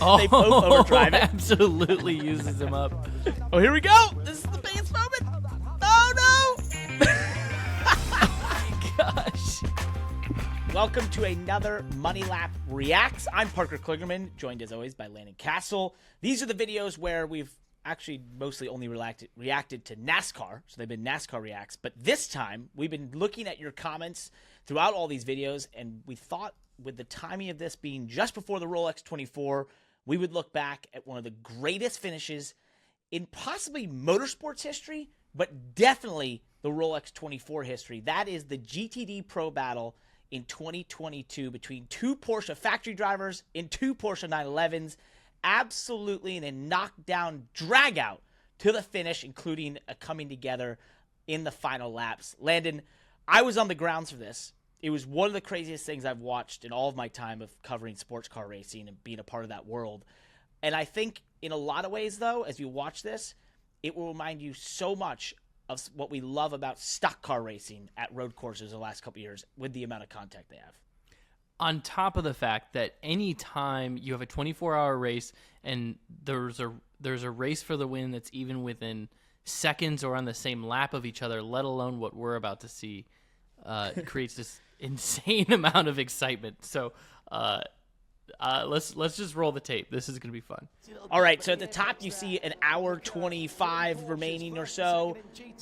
Oh, They both overdrive it. Absolutely uses him up. Oh, here we go. This is the biggest moment. Oh, no. Gosh. Welcome to another Money Lap Reacts. I'm Parker Kligerman, joined as always by Landon Cassill. These are the videos where we've actually mostly only reacted to NASCAR, so they've been NASCAR Reacts. But this time, we've been looking at your comments throughout all these videos, and we thought with the timing of this being just before the Rolex 24, we would look back at one of the greatest finishes in possibly motorsports history, but definitely the Rolex 24 history. That is the GTD Pro Battle in 2022 between two Porsche factory drivers in two Porsche 911s. Absolutely in a knockdown drag out to the finish, including a coming together in the final laps. Landon, I was on the grounds for this. It was one of the craziest things I've watched in all of my time of covering sports car racing and being a part of that world. And I think in a lot of ways, though, as you watch this, it will remind you so much of what we love about stock car racing at road courses the last couple of years with the amount of contact they have. On top of the fact that any time you have a 24-hour race and there's a race for the win that's even within seconds or on the same lap of each other, let alone what we're about to see, it creates this insane amount of excitement. So let's just roll the tape. This is going to be fun. All right, so at the top you see an hour 25 remaining or so.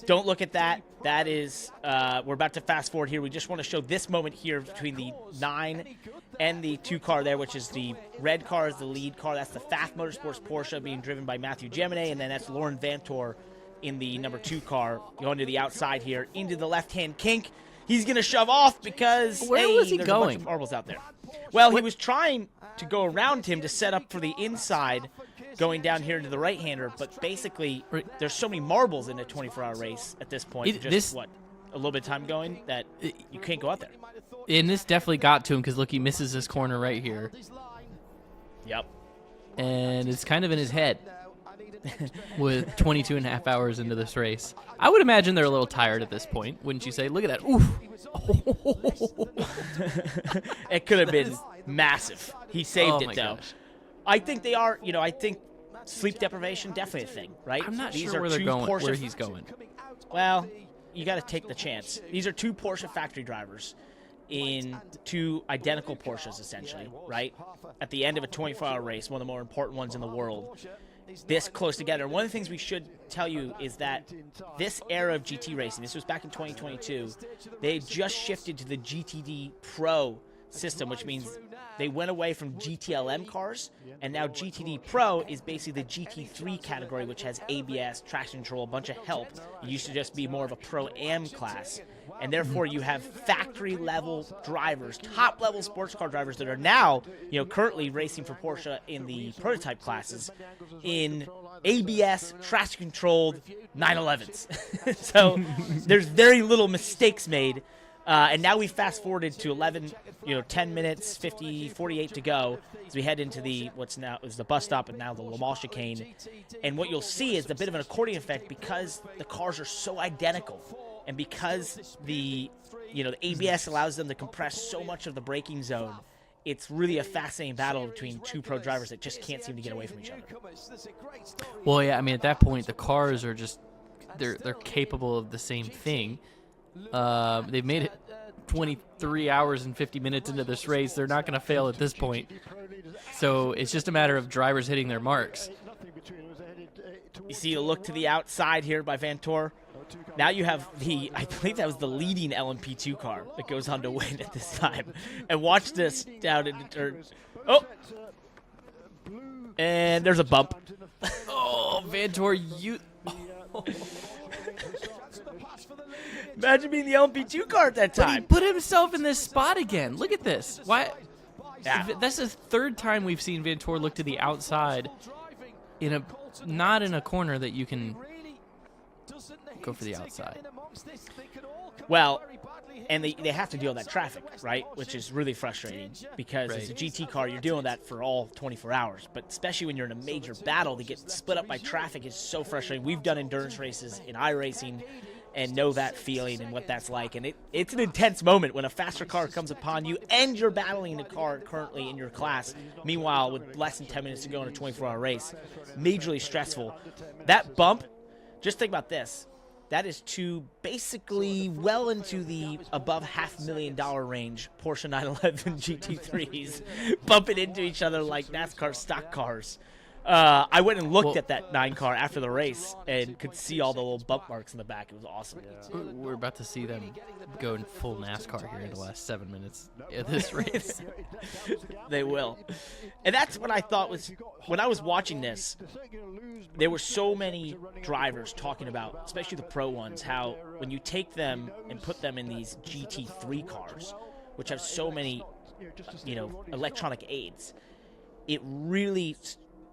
Don't look at that. That is, we're about to fast forward here. We just want to show this moment here between the 9 and the 2 car there, which is the red car is the lead car. That's the Fast Motorsports Porsche being driven by Mathieu Jaminet, and then that's Lauren Vanthoor in the number 2 car going to the outside here into the left-hand kink. He's going to shove off because, where was he there's going? A bunch of marbles out there. Well, he was trying to go around him to set up for the inside going down here into the right-hander, but basically there's so many marbles in a 24-hour race at this point, a little bit of time going, that you can't go out there. And this definitely got to him because, look, he misses this corner right here. Yep. And it's kind of in his head with 22 and a half hours into this race. I would imagine they're a little tired at this point, wouldn't you say? Look at that. Oof. It could have been massive. He saved it, though. Gosh. I think they are, I think sleep deprivation, definitely a thing, right? I'm not These sure are where they're two going, Porsche where he's going. Well, you got to take the chance. These are two Porsche factory drivers in two identical Porsches, essentially, right? At the end of a 24-hour race, one of the more important ones in the world, this close together. One of the things we should tell you is that this era of GT racing, this was back in 2022, they just shifted to the GTD Pro system, which means they went away from GTLM cars, and now GTD Pro is basically the GT3 category, which has ABS, traction control, a bunch of help. It used to just be more of a Pro-Am class, and therefore you have factory-level drivers, top-level sports car drivers that are now, currently racing for Porsche in the prototype classes in ABS, traction-controlled 911s. So there's very little mistakes made. And now we fast forwarded to 10 minutes, 48 to go as we head into the what's now is the bus stop and now the Le Mans chicane. And what you'll see is a bit of an accordion effect because the cars are so identical, and because the ABS allows them to compress so much of the braking zone. It's really a fascinating battle between two pro drivers that just can't seem to get away from each other. Well, yeah, I mean, at that point, the cars are just they're capable of the same thing. They've made it 23 hours and 50 minutes into this race. They're not going to fail at this point. So it's just a matter of drivers hitting their marks. You see a look to the outside here by Vanthoor. Now you have I believe that was the leading LMP2 car that goes on to win at this time. And watch this down in the turn. Oh! And there's a bump. Oh, Vanthoor, you... Oh. Imagine being the LMP2 car at that time. But he put himself in this spot again. Look at this. Why? Yeah. That's the third time we've seen Vanthoor look to the outside not in a corner that you can go for the outside. Well, and they have to deal with that traffic, right? Which is really frustrating because as a GT car, you're doing that for all 24 hours. But especially when you're in a major battle, to get split up by traffic is so frustrating. We've done endurance races in iRacing, and know that feeling and what that's like. And it's an intense moment when a faster car comes upon you and you're battling a car currently in your class. Meanwhile, with less than 10 minutes to go in a 24-hour race, majorly stressful. That bump, just think about this. That is to basically well into the above $500,000 range Porsche 911 GT3s bumping into each other like NASCAR stock cars. I went and looked at that 9 car after the race and could see all the little bump marks in the back. It was awesome. We're about to see them go in full NASCAR here in the last 7 minutes of this race. They will. And that's what I thought was, when I was watching this, there were so many drivers talking about, especially the pro ones, how when you take them and put them in these GT3 cars, which have so many, electronic aids, it really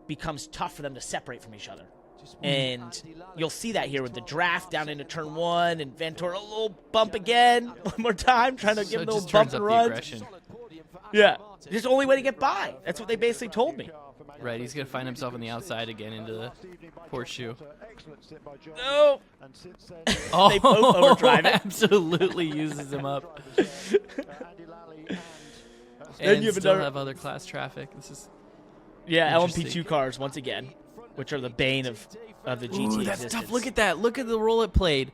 becomes tough for them to separate from each other. And you'll see that here with the draft down into turn 1 and Vanthoor a little bump again, one more time, trying to give him a little bump and run. Yeah, just the only way to get by. That's what they basically told me. Right, he's going to find himself on the outside again into the horseshoe. No! Oh, they both overdrive it. Absolutely uses him up. Then And you have still another- have other class traffic. This is Yeah, Interesting. LMP2 cars, once again, which are the bane of the GT Ooh, that's existence. tough. Look at that. Look at the role it played.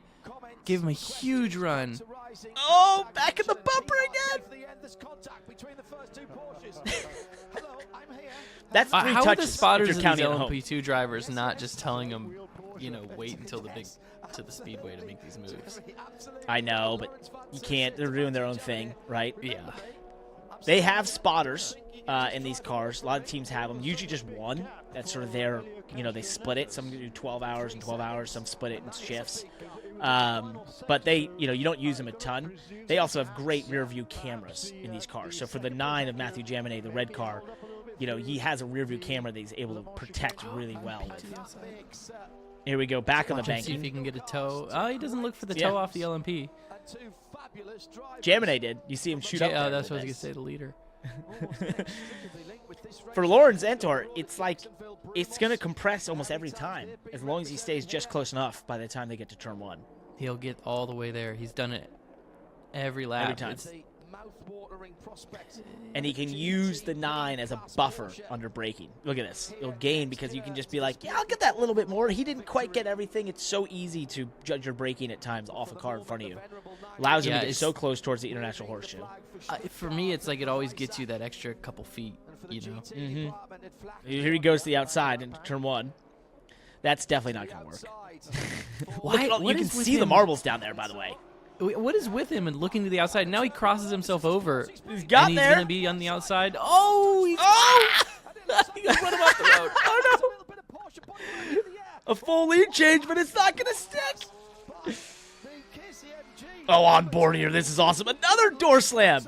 Give him a huge run. Oh, back in the bumper again! That's 3 How are touches the spotters if of you're these counting at home. LMP2 drivers not just telling them, wait until to the speedway to make these moves? I know, but you can't. They're doing their own thing, right? Yeah. They have spotters in these cars. A lot of teams have them. Usually just one. That's sort of their, they split it. Some do 12 hours and 12 hours. Some split it in shifts. But they, you don't use them a ton. They also have great rear view cameras in these cars. So for the 9 of Mathieu Jaminet, the red car, he has a rear view camera that he's able to protect really well with. Here we go, back on the Watch him see if banking. he can get a toe. Oh, he doesn't look for the toe off the LMP. Jaminet did. You see him shoot up there. Oh, that's what I was going to say, the leader. For Lawrence Vanthoor, it's like it's going to compress almost every time, as long as he stays just close enough by the time they get to turn 1. He'll get all the way there. He's done it every lap. Every time. It's- And he can use the 9 as a buffer under braking. Look at this. He'll gain because you can just be like, yeah, I'll get that little bit more. He didn't quite get everything. It's so easy to judge your braking at times off a car in front of you. Allows him Yeah, to get it's- so close towards the international horseshoe. For me, it's like it always gets you that extra couple feet, Here he goes to the outside into turn 1. That's definitely not going to work. Why? Look at all- What you can is with see the him? marbles down there, by the way. What is with him and looking to the outside? Now he crosses himself over. He's got and he's there. going to be on the outside. Oh! He's He's going to run him off the road. Oh, no. A full lead change, but it's not going to stick. Oh, on board here. This is awesome. Another door slam.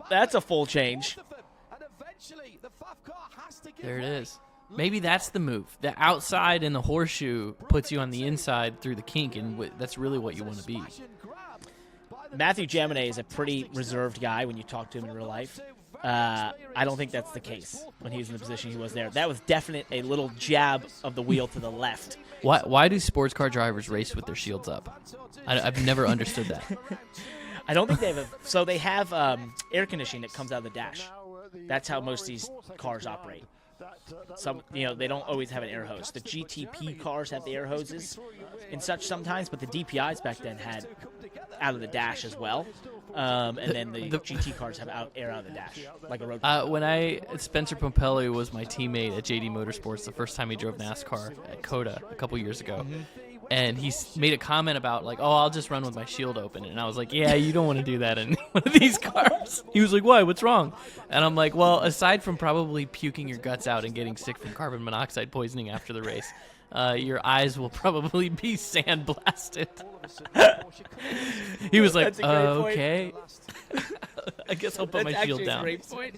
That's a full change. There it is. Maybe that's the move. The outside and the horseshoe puts you on the inside through the kink, and that's really what you want to be. Mathieu Jaminet is a pretty reserved guy when you talk to him in real life. I don't think that's the case when he was in the position he was there. That was definitely a little jab of the wheel to the left. Why do sports car drivers race with their shields up? I've never understood that. I don't think they have so they have air conditioning that comes out of the dash. That's how most of these cars operate. Some, they don't always have an air hose. The GTP cars have the air hoses and such sometimes, but the DPIs back then had out of the dash as well. And then the GT cars have air out of the dash, like a road car. Spencer Pompelli was my teammate at JD Motorsports the first time he drove NASCAR at COTA a couple years ago. And he made a comment about, like, I'll just run with my shield open. And I was like, yeah, you don't want to do that in one of these cars. He was like, why? What's wrong? And I'm like, well, aside from probably puking your guts out and getting sick from carbon monoxide poisoning after the race, your eyes will probably be sandblasted. He was like, That's a great point. okay. I guess I'll put That's my shield actually a down. great point.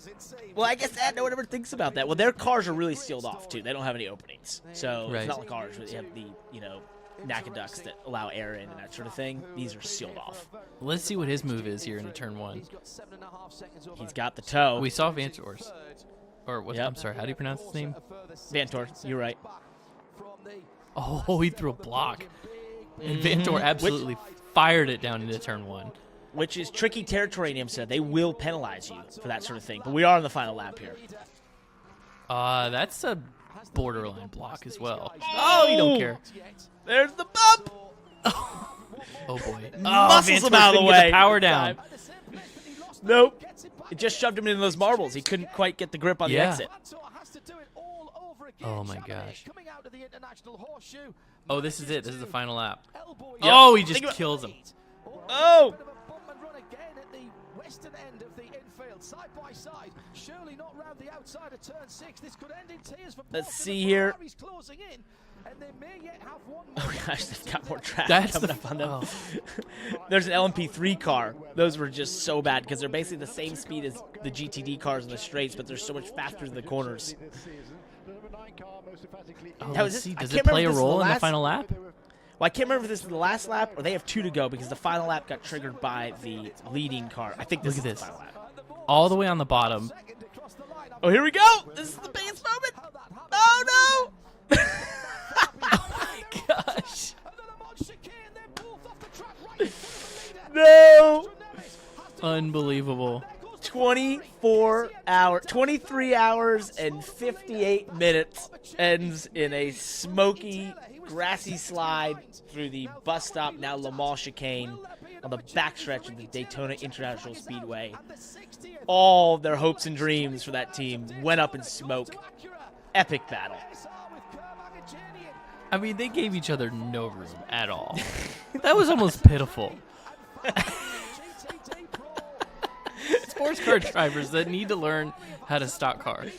Well, I guess no one ever thinks about that. Well, their cars are really sealed off, too. They don't have any openings. So Right. it's not like ours where they have the, Nakaducts that allow air in and that sort of thing. These are sealed off. Let's see what his move is here in turn 1. He's got the toe. We saw Vanthoor's. Or what? Yep. I'm sorry, how do you pronounce his name? Vanthoor, you're right. Oh, he threw a block. And Vanthoor absolutely fired it down into turn 1. Which is tricky territory in IMSA. They will penalize you for that sort of thing. But we are on the final lap here. That's a borderline block as well. Oh, you don't care. There's the bump. Oh boy. Muscles him out of the Get way. the power down. Nope. It just shoved him into those marbles. He couldn't quite get the grip on the exit. Oh my gosh. Oh, this is it. This is the final lap. Yep. Oh, he just kills him. Oh. Western end of the infield, side by side. Surely not round the outside of turn 6. This could end in tears for Let's Porsche. see here. Ferrari's closing in, and they may yet have one Oh gosh, they've got more traffic That's coming the up on them. oh. There's an LMP3 car. Those were just so bad because they're basically the same speed as the GTD cars in the straights, but they're so much faster in the corners. Oh, That was let's see. I Does can't it play a remember if this is role the in the last- final lap? Well, I can't remember if this is the last lap or they have 2 to go because the final lap got triggered by the leading car. I think this Look is at the this. final lap. All the way on the bottom. Oh, here we go. This is the biggest moment. Oh, no. Oh my gosh. No. Unbelievable. 23 hours and 58 minutes ends in a smoky, grassy slide through the bus stop, now Le Mans chicane, on the backstretch of the Daytona International Speedway. All their hopes and dreams for that team went up in smoke. Epic battle. I mean, they gave each other no room at all. That was almost pitiful. Sports car drivers that need to learn how to stock cars.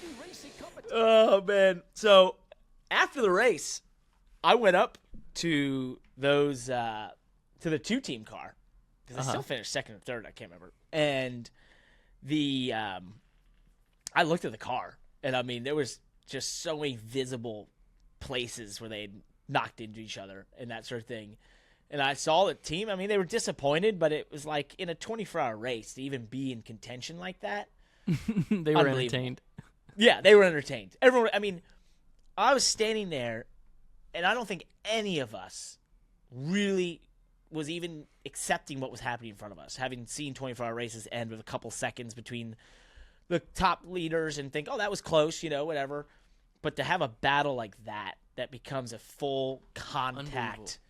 Oh, man. So, after the race, I went up to those, to the 2-team car. Because I still finished second or third, I can't remember. And the, I looked at the car, and I mean, there was just so many visible places where they had knocked into each other and that sort of thing. And I saw the team. I mean, they were disappointed, but it was like in a 24-hour race to even be in contention like that. They were entertained. Yeah, they were entertained. Everyone. I mean, I was standing there, and I don't think any of us really was even accepting what was happening in front of us, having seen 24-hour races end with a couple seconds between the top leaders and think, oh, that was close, you know, whatever. But to have a battle like that becomes a full contact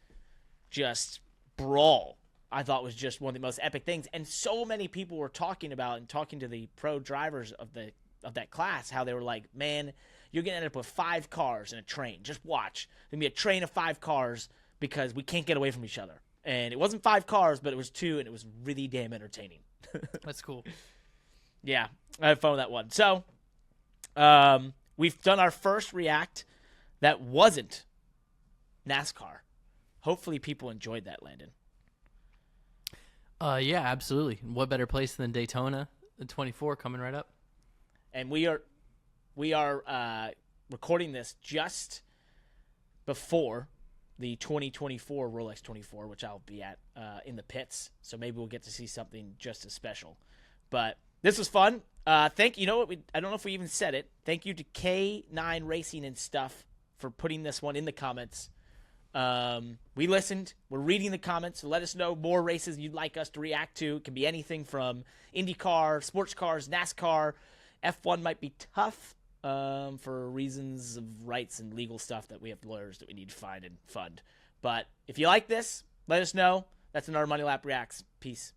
just brawl, I thought was just one of the most epic things. And so many people were talking about and talking to the pro drivers of that class, how they were like, man, you're going to end up with 5 cars in a train. Just watch. There's going to be a train of 5 cars because we can't get away from each other. And it wasn't 5 cars, but it was 2, and it was really damn entertaining. That's cool. Yeah, I had fun with that one. So, we've done our first React that wasn't NASCAR. Hopefully people enjoyed that, Landon. Yeah, absolutely. What better place than Daytona? The 24 coming right up. And we are recording this just before the 2024 Rolex 24, which I'll be at in the pits. So maybe we'll get to see something just as special. But this was fun. I don't know if we even said it. Thank you to K9 Racing and Stuff for putting this one in the comments. We listened. We're reading the comments. So let us know more races you'd like us to react to. It can be anything from Indycar, sports cars, NASCAR. F1 might be tough for reasons of rights and legal stuff that we have lawyers that we need to find and fund. But if you like this, let us know. That's another Money Lap Reacts. Peace.